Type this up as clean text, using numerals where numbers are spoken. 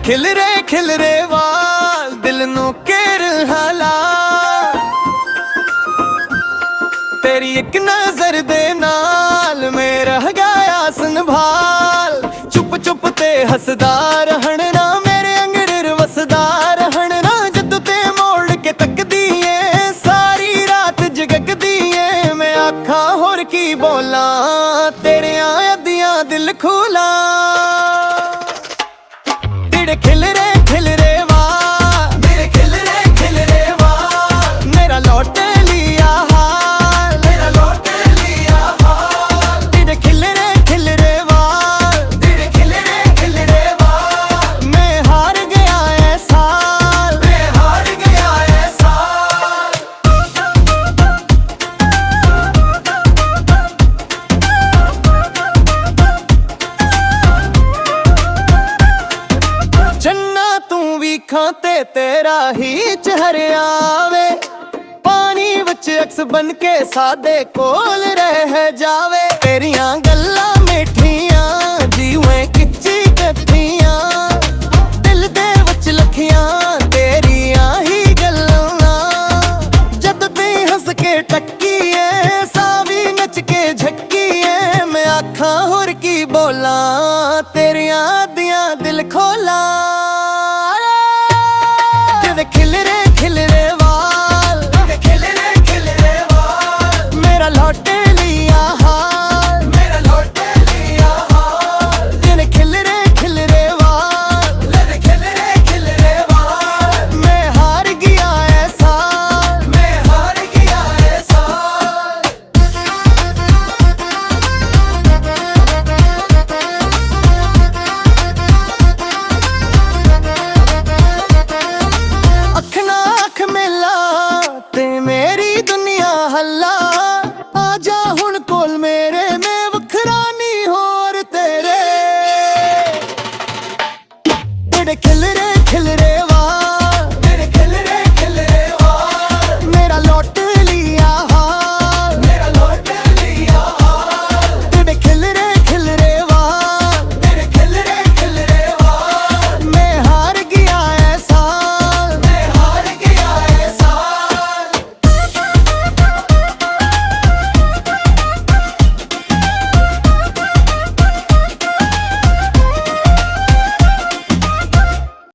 खिलरे वाल दिल नू केर हाला, तेरी एक नजर दे नाल मैं रह गया संभाल। चुप चुप ते हसदा रहण ना मेरे अंगड़ वसदा रहण ना, जदों ते मोड़ के तकदी ऐ सारी रात जगकदी ऐ। मैं आखा होर की बोला तेरे अद्दियां दिल खुला, तेरे खिलरे वाल मेरे खिलरे वाल, मेरा लौट लिया हाल मेरा लौट लिया हाल। तेरे खिलरे वाल तेरे खिलरे वाल, मैं हार गया ऐ साल मैं हार गया ऐ साल। चन्ना तू भी खाते तेरा ही चेहरा वे, पानी विच अक्स बन के सादे कोल रह जावे। तेरियां गल्लां मिठियां जीवें किच्ची कट्ठियां, दिल दे विच लखियां तेरियां ही गल्लां। जद ते हंस के टक्की ऐ सावी नच के झक्की ऐ, मैं आखां होर की बोलां